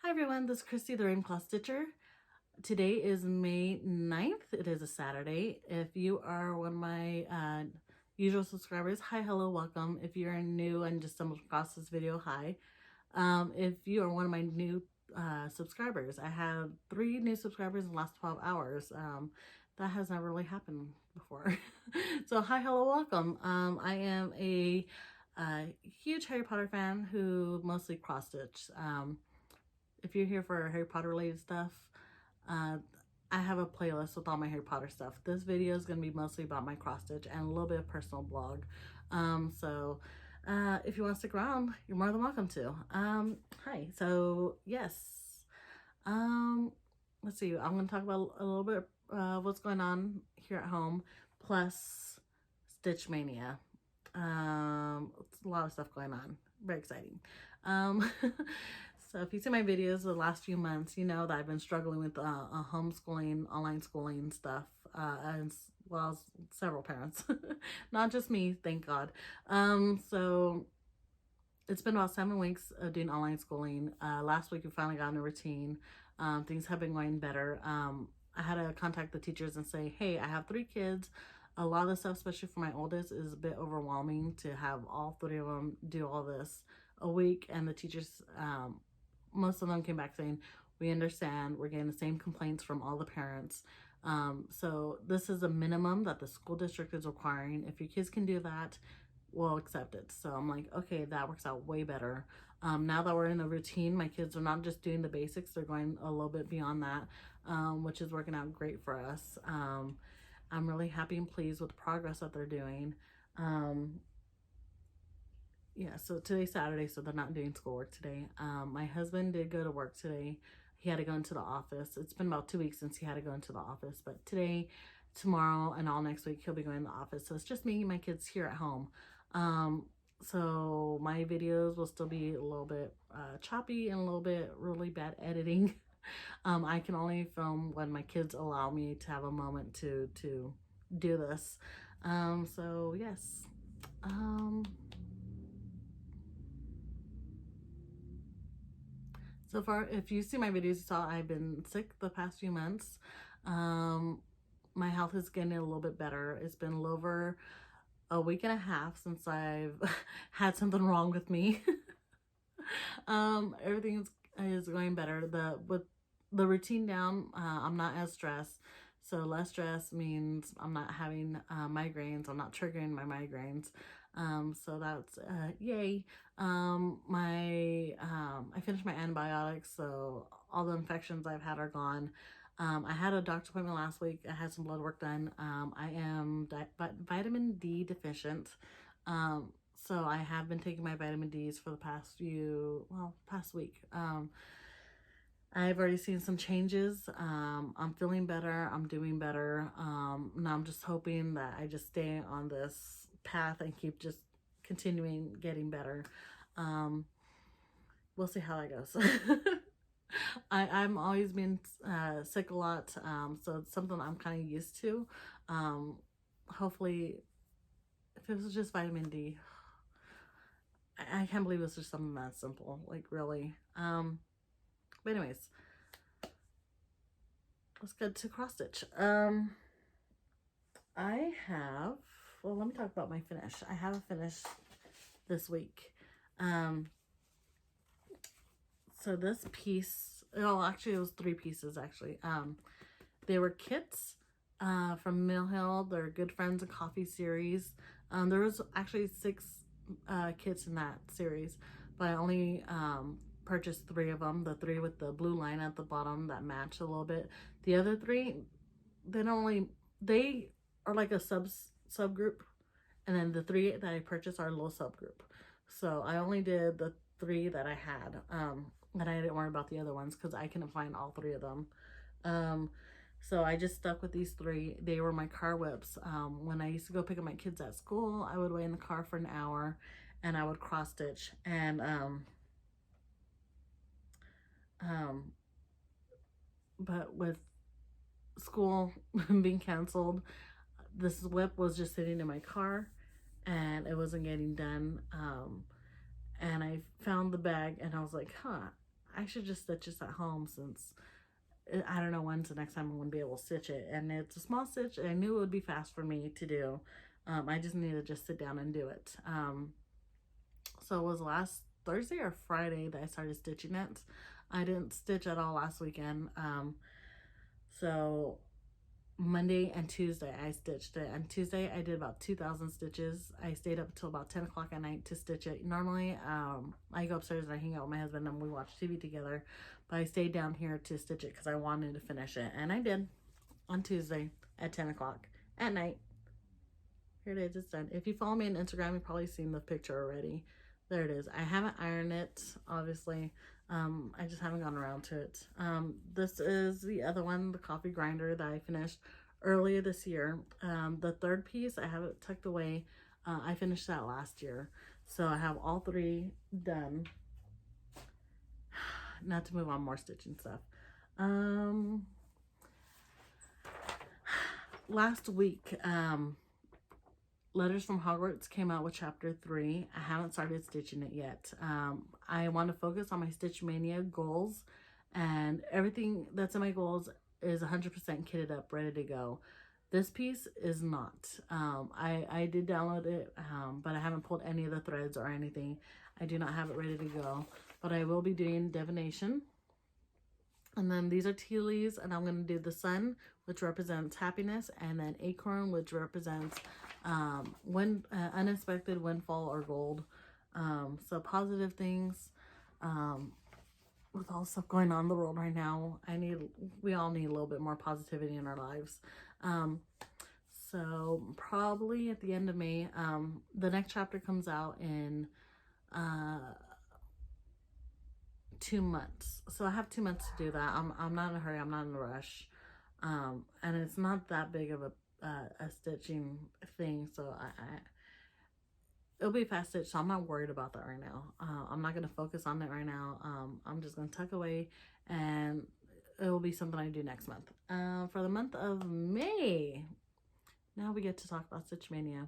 Hi everyone, this is Christy the Rain Claw Stitcher. Today is May 9th. It is a Saturday. If you are one of my usual subscribers, hi, hello, welcome. If you're new and just stumbled across this video, hi. If you are one of my new subscribers, I have 3 new subscribers in the last 12 hours. That has never really happened before. So hi, hello, welcome. I am a huge Harry Potter fan who mostly cross stitch. If you're here for Harry Potter related stuff, I have a playlist with all my Harry Potter stuff. This video is going to be mostly about my cross stitch and a little bit of personal blog. If you want to stick around, you're more than welcome to. Hi. So yes, let's see. I'm going to talk about a little bit what's going on here at home, plus Stitch Mania. It's a lot of stuff going on. Very exciting. So if you see my videos the last few months, you know that I've been struggling with homeschooling, online schooling stuff, as well as several parents, not just me, thank God. So it's been about 7 weeks of doing online schooling. Last week we finally got in a routine. Things have been going better. I had to contact the teachers and say, hey, I have 3 kids. A lot of the stuff, especially for my oldest, is a bit overwhelming to have all 3 of them do all this a week. And the teachers, most of them came back saying, we understand, we're getting the same complaints from all the parents. So this is a minimum that the school district is requiring. If your kids can do that, we'll accept it. So I'm like, okay, that works out way better. Now that we're in a routine, my kids are not just doing the basics, they're going a little bit beyond that, which is working out great for us. I'm really happy and pleased with the progress that they're doing. Yeah, so today's Saturday, so they're not doing schoolwork today. My husband did go to work today. He had to go into the office. It's been about 2 weeks since he had to go into the office, but today, tomorrow, and all next week, he'll be going to the office. So it's just me and my kids here at home. So my videos will still be a little bit choppy and a little bit really bad editing. I can only film when my kids allow me to have a moment to do this. So yes. So far, if you see my videos, you saw I've been sick the past few months. My health is getting a little bit better. It's been a little over a week and a half since I've had something wrong with me. Everything is going better. With the routine down, I'm not as stressed. So less stress means I'm not having migraines. I'm not triggering my migraines. So that's yay. I finished my antibiotics, so all the infections I've had are gone. I had a doctor's appointment last week. I had some blood work done. I am vitamin D deficient. So I have been taking my vitamin Ds for the past week. I've already seen some changes. I'm feeling better. I'm doing better. Now I'm just hoping that I just stay on this path and keep just continuing getting better. We'll see how that goes. I'm always been sick a lot, so it's something I'm kind of used to. Hopefully, if it was just vitamin D, I can't believe it's just something that simple, like really. But anyways, let's get to cross stitch. Let me talk about my finish. I have a finish this week. So this piece, actually it was 3 pieces actually. They were kits from Mill Hill. They're Good Friends and Coffee series. There was actually 6 kits in that series, but I only purchased 3 of them. The 3 with the blue line at the bottom that match a little bit. The other 3, they are like a subgroup, and then the 3 that I purchased are a little subgroup. So I only did the 3 that I had, and I didn't worry about the other ones because I couldn't find all 3 of them. So I just stuck with these 3. They were my car whips. When I used to go pick up my kids at school, I would wait in the car for an hour and I would cross stitch. And but with school being canceled, this whip was just sitting in my car and it wasn't getting done. And I found the bag and I was like, I should just stitch this at home, since I don't know when's the next time I'm going to be able to stitch it. And it's a small stitch, and I knew it would be fast for me to do. I just need to just sit down and do it. So it was last Thursday or Friday that I started stitching it. I didn't stitch at all last weekend. So Monday and Tuesday I stitched it. And Tuesday I did about 2,000 stitches. I stayed up until about 10 o'clock at night to stitch it. Normally I go upstairs and I hang out with my husband and we watch TV together, but I stayed down here to stitch it because I wanted to finish it, and I did on Tuesday at 10 o'clock at night. Here it is, it's done. If you follow me on Instagram, you've probably seen the picture already. There it is. I haven't ironed it, obviously. I just haven't gone around to it. This is the other one, the coffee grinder, that I finished earlier this year. The third piece, I have it tucked away. I finished that last year. So I have all three done. Not to move on more stitching stuff. Last week, Letters from Hogwarts came out with chapter 3. I haven't started stitching it yet. I want to focus on my Stitch Mania goals, and everything that's in my goals is 100% kitted up, ready to go. This piece is not. I did download it, but I haven't pulled any of the threads or anything. I do not have it ready to go, but I will be doing divination. And then these are tea leaves, and I'm going to do the sun, which represents happiness, and then acorn, which represents unexpected windfall or gold. So positive things. With all the stuff going on in the world right now, we all need a little bit more positivity in our lives. So probably at the end of May, the next chapter comes out in 2 months. So I have 2 months to do that. I'm not in a hurry. I'm not in a rush. And it's not that big of a stitching thing, so it'll be fast stitch, so I'm not worried about that right now. I'm not going to focus on it right now. I'm just going to tuck away, and it will be something I do next month. For the month of May, now we get to talk about Stitch Mania.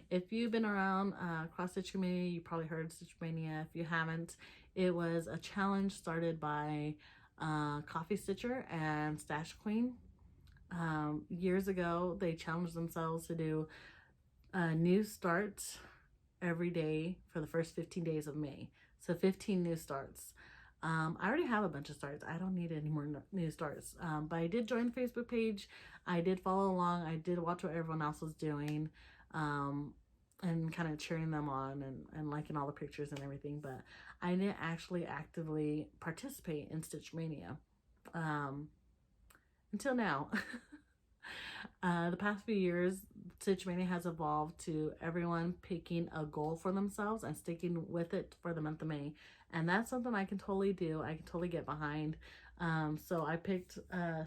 If you've been around Cross Stitch Community, you probably heard Stitch Mania. If you haven't, it was a challenge started by Coffee Stitcher and Stash Queen. Years ago, they challenged themselves to do a new start every day for the first 15 days of May. So 15 new starts. I already have a bunch of starts. I don't need any more new starts. But I did join the Facebook page. I did follow along. I did watch what everyone else was doing, and kind of cheering them on and liking all the pictures and everything. But I didn't actually actively participate in Stitch Mania until now. The past few years, Stitch Maynia has evolved to everyone picking a goal for themselves and sticking with it for the month of May. And that's something I can totally do. I can totally get behind. So I picked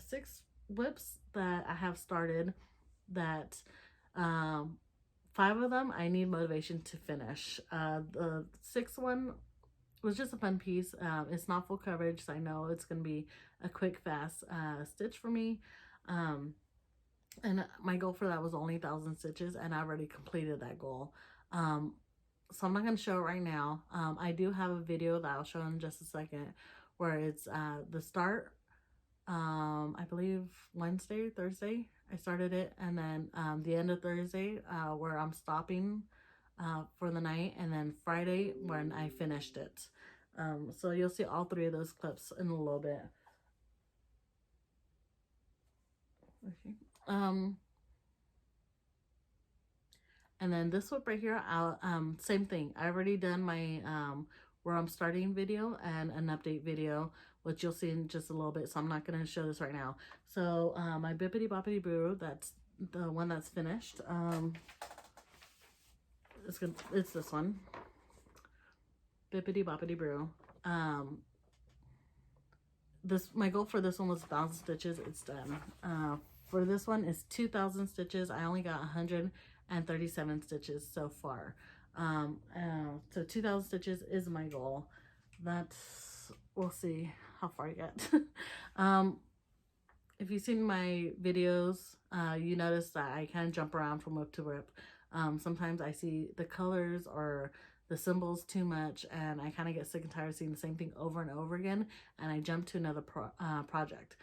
6 whips that I have started that 5 of them I need motivation to finish. The 6th one was just a fun piece. It's not full coverage, so I know it's going to be a quick, fast stitch for me. And my goal for that was only 1,000 stitches, and I already completed that goal. So I'm not going to show it right now. I do have a video that I'll show in just a second, where it's the start, I believe Wednesday, Thursday, I started it, and then the end of Thursday, where I'm stopping for the night, and then Friday when I finished it. So you'll see all 3 of those clips in a little bit. Okay. And then this whip right here, same thing. I already done my where I'm starting video and an update video, which you'll see in just a little bit, so I'm not going to show this right now. So my Bippity Boppity Boo, that's the one that's finished. It's this one, Bippity Boppity Brew. My goal for this one was 1,000 stitches. It's done. For this one is 2,000 stitches. I only got 137 stitches so far. So 2,000 stitches is my goal. We'll see how far I get. If you've seen my videos, you notice that I kind of jump around from whip to whip. Sometimes I see the colors or the symbols too much, and I kind of get sick and tired of seeing the same thing over and over again, and I jump to another project.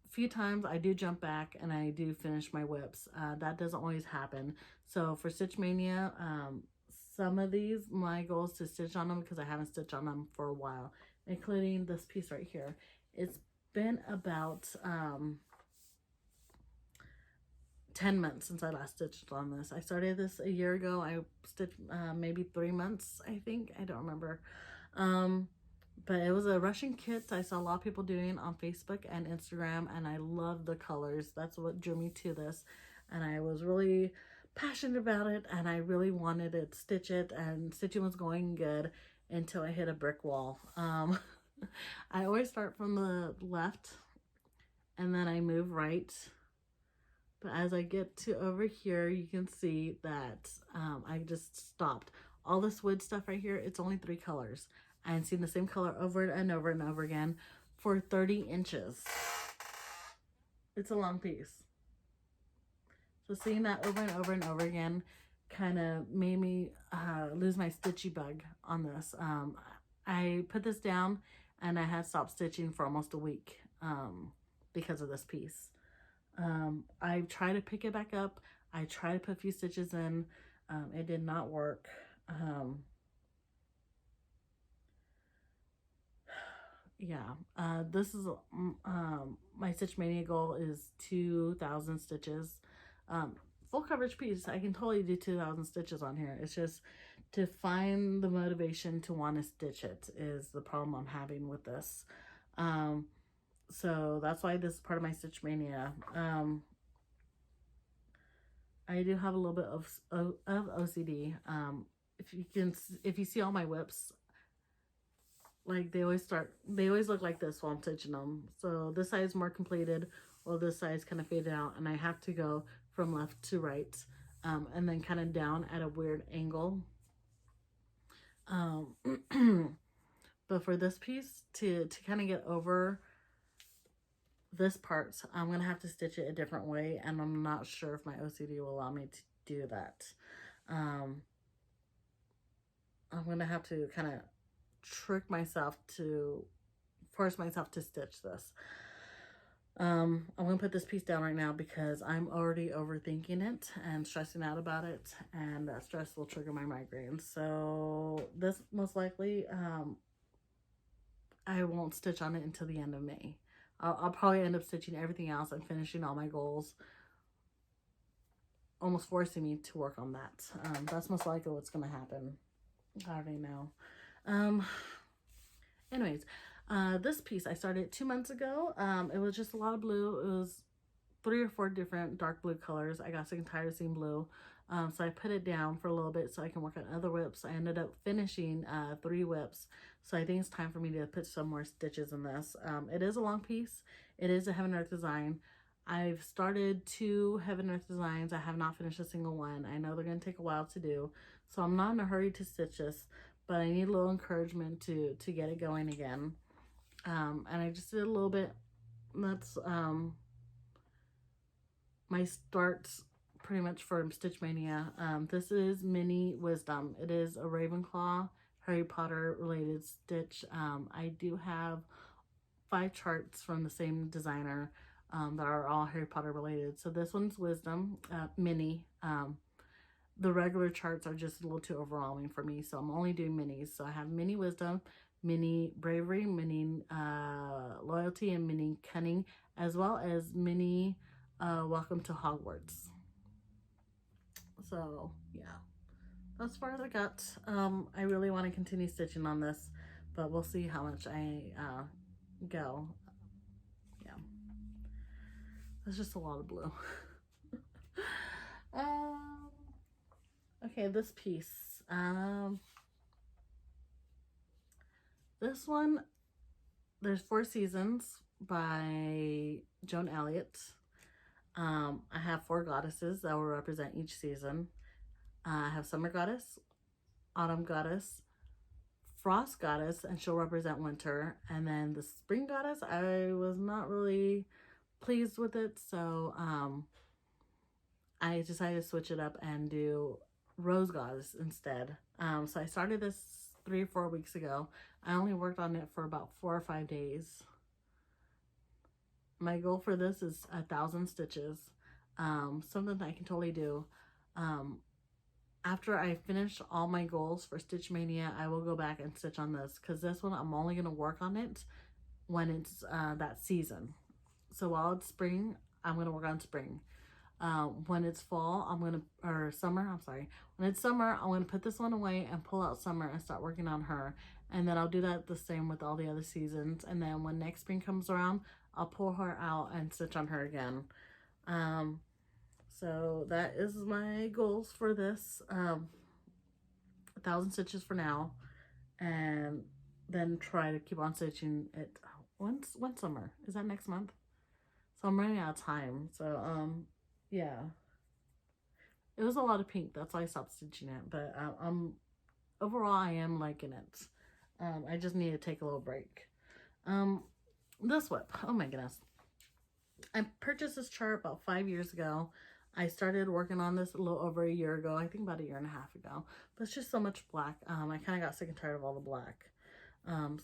Few times I do jump back and I do finish my whips. That doesn't always happen. So for Stitch Mania, some of these, my goal is to stitch on them because I haven't stitched on them for a while, including this piece right here. It's been about 10 months since I last stitched on this. I started this a year ago. I stitched maybe 3 months, I think. I don't remember. But it was a Russian kit I saw a lot of people doing on Facebook and Instagram, and I love the colors. That's what drew me to this, and I was really passionate about it, and I really wanted to stitch it, and stitching was going good until I hit a brick wall. I always start from the left, and then I move right. But as I get to over here, you can see that I just stopped. All this wood stuff right here, it's only 3 colors. And seen the same color over and over and over again for 30 inches. It's a long piece. So seeing that over and over and over again kind of made me lose my stitchy bug on this. I put this down and I had stopped stitching for almost a week because of this piece. I tried to pick it back up. I tried to put a few stitches in. It did not work. Yeah, this is my Stitch Mania goal is 2,000 stitches. Full coverage piece, I can totally do 2,000 stitches on here. It's just to find the motivation to want to stitch it is the problem I'm having with this. So that's why this is part of my Stitch Mania. I do have a little bit of OCD. If you see all my whips, like they always look like this while I'm stitching them. So this side is more completed, while this side is kind of faded out, and I have to go from left to right, and then kind of down at a weird angle. But for this piece, to kind of get over this part, I'm going to have to stitch it a different way, and I'm not sure if my OCD will allow me to do that. I'm going to have to kind of force myself to stitch this. I'm going to put this piece down right now because I'm already overthinking it and stressing out about it, and that stress will trigger my migraines. So this most likely, I won't stitch on it until the end of May. I'll probably end up stitching everything else and finishing all my goals, almost forcing me to work on that. That's most likely what's going to happen. I already know. Anyways, this piece I started 2 months ago. It was just a lot of blue. It was 3 or 4 different dark blue colors. I got sick and tired of seeing blue. So I put it down for a little bit so I can work on other whips. I ended up finishing 3 whips. So I think it's time for me to put some more stitches in this. It is a long piece. It is a Heaven Earth design. I've started 2 Heaven Earth designs. I have not finished a single one. I know they're going to take a while to do. So I'm not in a hurry to stitch this, but I need a little encouragement to get it going again. And I just did a little bit. That's my start pretty much for Stitch Mania. This is Mini Wisdom. It is a Ravenclaw Harry Potter related stitch. I do have 5 charts from the same designer that are all Harry Potter related. So this one's Wisdom, Mini. The regular charts are just a little too overwhelming for me, so I'm only doing minis. So I have Mini Wisdom, Mini Bravery, Mini Loyalty, and Mini Cunning, as well as Mini Welcome to Hogwarts. So yeah, that's as far as I got. I really want to continue stitching on this, but we'll see how much I go. Yeah, that's just a lot of blue. Okay, this piece. This one, there's 4 Seasons by Joan Elliott. I have 4 goddesses that will represent each season. I have Summer Goddess, Autumn Goddess, Frost Goddess, and she'll represent winter. And then the Spring Goddess, I was not really pleased with it, so I decided to switch it up and do rose gauze instead. So I started this 3 or 4 weeks ago. I only worked on it for about 4 or 5 days. My goal for this is 1,000 stitches. Something that I can totally do. After I finish all my goals for Stitch Maynia, I will go back and stitch on this, because this one I'm only going to work on it when it's that season. So while it's spring, I'm going to work on spring. When it's fall, or summer, I'm sorry. When it's summer, I'm going to put this one away and pull out summer and start working on her. And then I'll do that the same with all the other seasons. And then when next spring comes around, I'll pull her out and stitch on her again. So that is my goals for this. 1,000 stitches for now, and then try to keep on stitching it. When's summer? Is that next month? So I'm running out of time. So yeah, it was a lot of pink. That's why I stopped stitching it. But overall I am liking it. I just need to take a little break. This whip. Oh my goodness. I purchased this chart about 5 years ago. I started working on this a little over a year ago. I think about a year and a half ago. But it's just so much black. I kind of got sick and tired of all the black.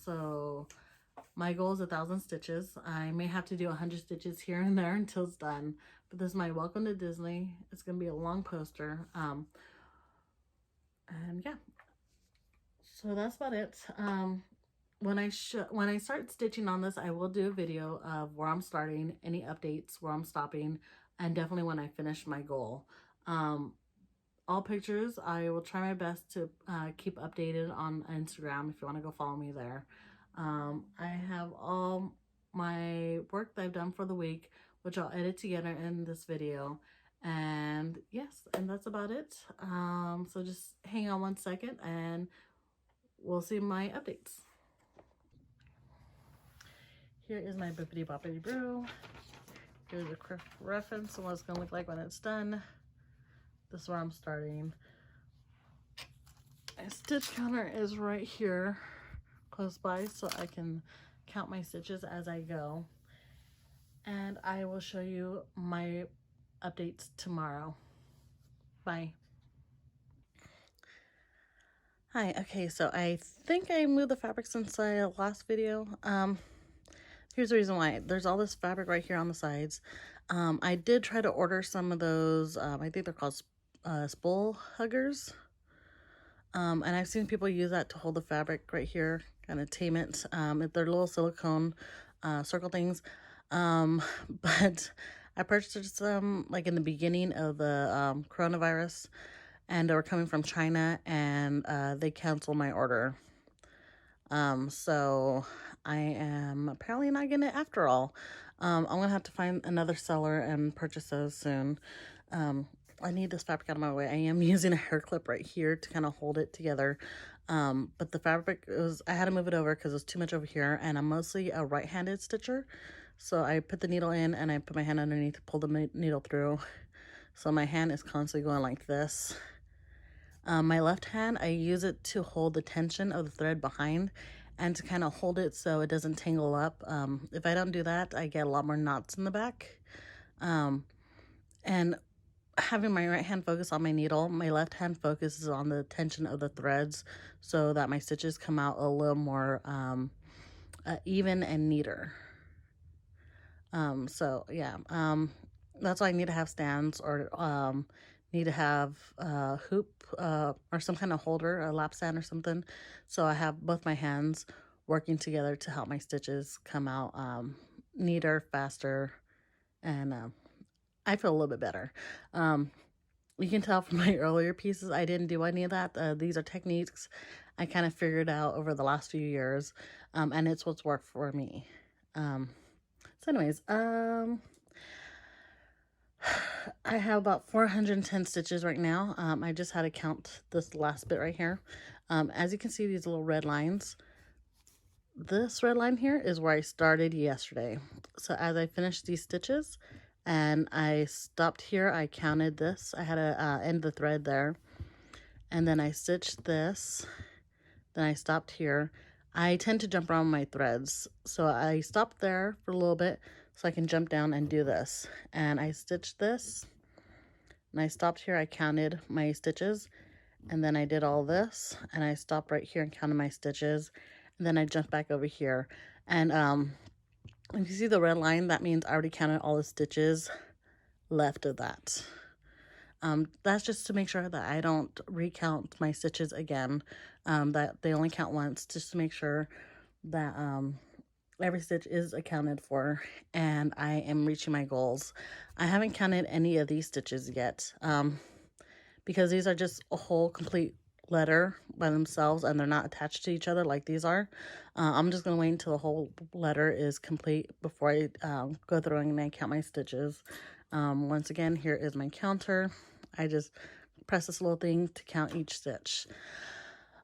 So my goal is 1,000 stitches. I may have to do 100 stitches here and there until it's done. But this is my Welcome to Disney. It's going to be a long poster. And yeah. So that's about it. When I start stitching on this, I will do a video of where I'm starting, any updates, where I'm stopping, and definitely when I finish my goal. All pictures, I will try my best to keep updated on Instagram if you want to go follow me there. I have all my work that I've done for the week, which I'll edit together in this video. And yes, and that's about it. So just hang on one second and we'll see my updates. Here is my bippity boppity brew. Here's a quick reference on what it's going to look like when it's done. This is where I'm starting. My stitch counter is right here, close by, so I can count my stitches as I go. And I will show you my updates tomorrow. Bye. Hi, okay, so I think I moved the fabric since my last video. Here's the reason why. There's all this fabric right here on the sides. I did try to order some of those, I think they're called spool huggers. And I've seen people use that to hold the fabric right here, kind of tame it. They're little silicone circle things. But I purchased them like in the beginning of the coronavirus, and they were coming from China, and they canceled my order. So I am apparently not getting it after all. I'm gonna have to find another seller and purchase those soon. I need this fabric out of my way. I am using a hair clip right here to kind of hold it together. But the fabric I had to move it over because it was too much over here, and I'm mostly a right-handed stitcher. So I put the needle in and I put my hand underneath to pull the needle through. So my hand is constantly going like this. My left hand, I use it to hold the tension of the thread behind and to kind of hold it so it doesn't tangle up. If I don't do that, I get a lot more knots in the back. And having my right hand focus on my needle, my left hand focuses on the tension of the threads so that my stitches come out a little more even and neater. So yeah, that's why I need to have stands, or need to have a hoop or some kind of holder, a lap stand or something, so I have both my hands working together to help my stitches come out neater, faster, and I feel a little bit better. You can tell from my earlier pieces I didn't do any of that. These are techniques I kind of figured out over the last few years, and it's what's worked for me. So anyways, I have about 410 stitches right now. I just had to count this last bit right here. As you can see, these little red lines. This red line here is where I started yesterday. So as I finished these stitches and I stopped here, I counted this. I had to end the thread there. And then I stitched this. Then I stopped here. I tend to jump around my threads, so I stopped there for a little bit so I can jump down and do this. And I stitched this, and I stopped here. I counted my stitches, and then I did all this, and I stopped right here and counted my stitches, and then I jumped back over here. And if you see the red line, that means I already counted all the stitches left of that. That's just to make sure that I don't recount my stitches again, that they only count once, just to make sure that every stitch is accounted for and I am reaching my goals. I haven't counted any of these stitches yet, because these are just a whole complete letter by themselves and they're not attached to each other like these are. I'm just going to wait until the whole letter is complete before I go through and I count my stitches. Once again, here is my counter. I just press this little thing to count each stitch.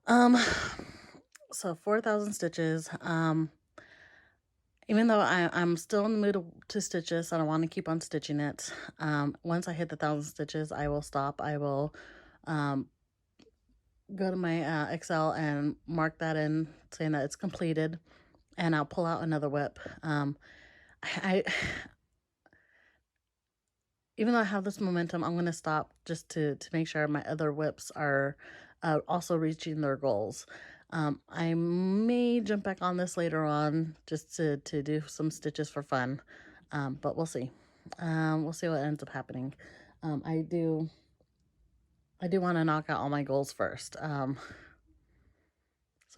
So 4,000 stitches. Even though I'm still in the mood to stitch this, I don't want to keep on stitching it. Once I hit the 1,000 stitches, I will stop. I will go to my Excel and mark that in, saying that it's completed, and I'll pull out another whip. Even though I have this momentum, I'm going to stop just to make sure my other whips are also reaching their goals. I may jump back on this later on just to do some stitches for fun, but we'll see. We'll see what ends up happening. I do want to knock out all my goals first. So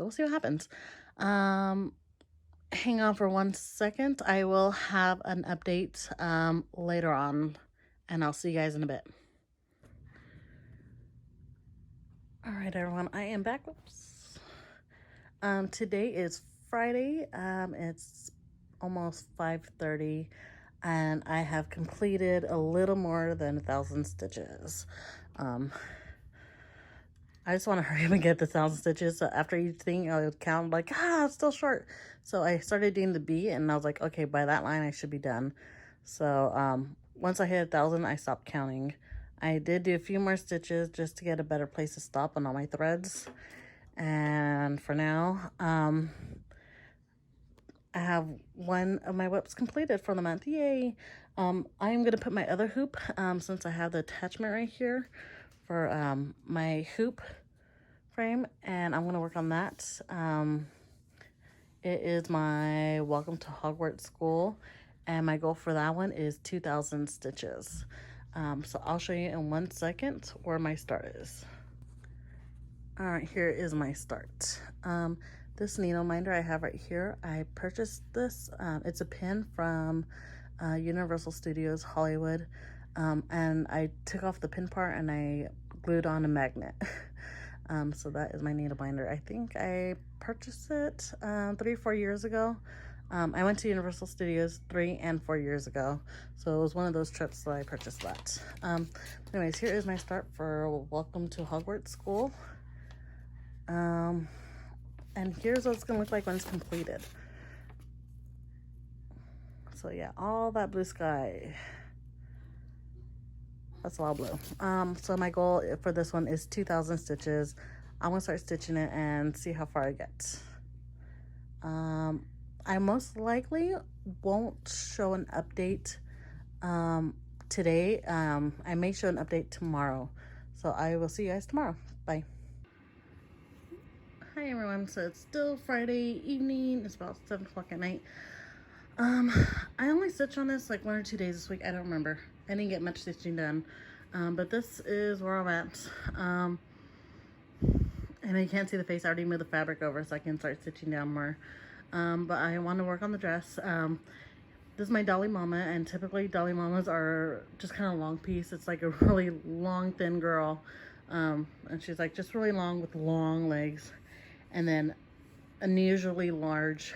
we'll see what happens. Hang on for 1 second. I will have an update later on, and I'll see you guys in a bit. All right, everyone, I am back. Whoops. Today is Friday. It's almost 5:30, and I have completed a little more than 1,000 stitches. I just want to hurry up and get the 1,000 stitches. So after each thing, I would count like, it's still short. So I started doing the B, and I was like, okay, by that line, I should be done. So once I hit 1,000, I stopped counting. I did do a few more stitches just to get a better place to stop on all my threads. And for now, I have one of my whips completed for the month. Yay! I'm going to put my other hoop, since I have the attachment right here for my hoop frame, and I'm going to work on that. It is my Welcome to Hogwarts School, and my goal for that one is 2,000 stitches. So I'll show you in 1 second where my start is. All right, here is my start. This needle minder I have right here, I purchased this. It's a pin from Universal Studios Hollywood, and I took off the pin part and I glued on a magnet. So that is my needle binder. I think I purchased it 3 or 4 years ago. I went to Universal Studios 3 and 4 years ago, so it was one of those trips that I purchased that. Anyways, here is my start for Welcome to Hogwarts School. And here's what it's gonna look like when it's completed. So yeah, all that blue sky. That's a lot of blue. So my goal for this one is 2,000 stitches. I'm gonna start stitching it and see how far I get. I most likely won't show an update today. I may show an update tomorrow. So I will see you guys tomorrow. Bye. Hi everyone, so it's still Friday evening. It's about 7 o'clock at night. I only stitched on this like 1 or 2 days this week. I don't remember. I didn't get much stitching done. But this is where I'm at. And you can't see the face. I already moved the fabric over so I can start stitching down more. But I want to work on the dress. This is my Dolly Mama, and typically Dolly Mamas are just kind of long piece. It's like a really long, thin girl. And she's like just really long with long legs. And then unusually large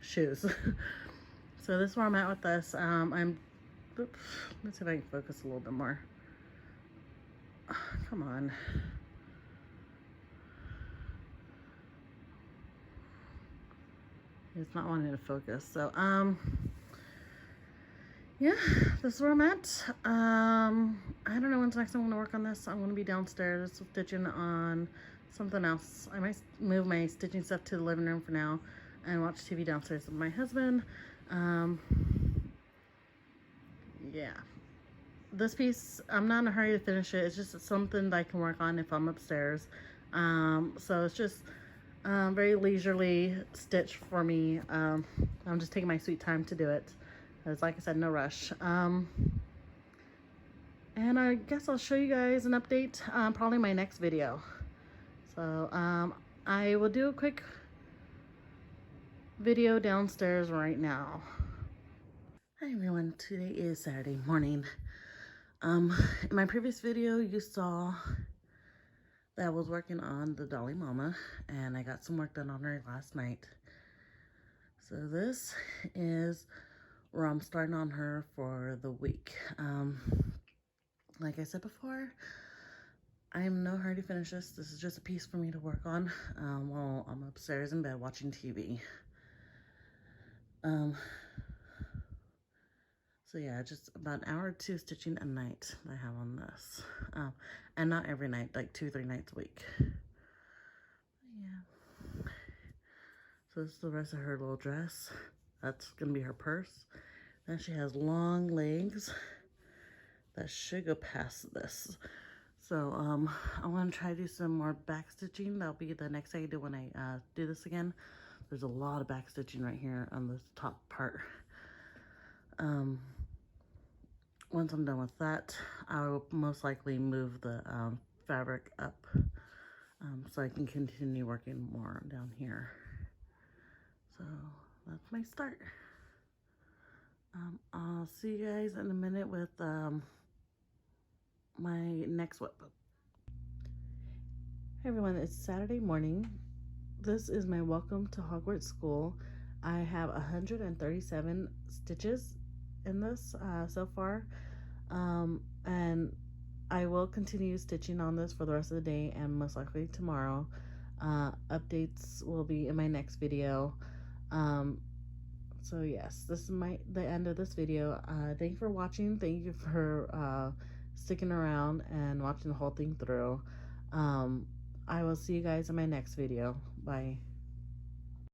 shoes. So this is where I'm at with this. Oops, let's see if I can focus a little bit more. Come on. It's not wanting to focus. So, yeah, this is where I'm at. I don't know when's next I'm going to work on this. I'm going to be downstairs stitching on something else. I might move my stitching stuff to the living room for now and watch TV downstairs with my husband. Yeah. this piece, I'm not in a hurry to finish it. It's just something that I can work on if I'm upstairs. So it's just very leisurely stitch for me. I'm just taking my sweet time to do it. It's like I said, no rush. And I guess I'll show you guys an update probably my next video. So I will do a quick video downstairs right now. Hi everyone, today is Saturday morning. In my previous video you saw that I was working on the Dolly Mama and I got some work done on her last night. So this is where I'm starting on her for the week. Like I said before, I am in no hurry to finish this. This is just a piece for me to work on while I'm upstairs in bed watching TV. So yeah, just about an hour or two stitching a night I have on this. And not every night, like 2-3 nights a week. Yeah. So this is the rest of her little dress. That's gonna be her purse. Then she has long legs that should go past this. So I'm gonna try to do some more back stitching. That'll be the next thing I do when I do this again. There's a lot of back stitching right here on this top part. Once I'm done with that, I will most likely move the fabric up so I can continue working more down here. So that's my start. I'll see you guys in a minute with my next whip. Hey everyone, it's Saturday morning. This is my welcome to Hogwarts school. I have 137 stitches in this so far, and I will continue stitching on this for the rest of the day and most likely tomorrow. Updates will be in my next video. So yes, this is the end of this video. Thank you for watching. Thank you for sticking around and watching the whole thing through. I will see you guys in my next video. Bye.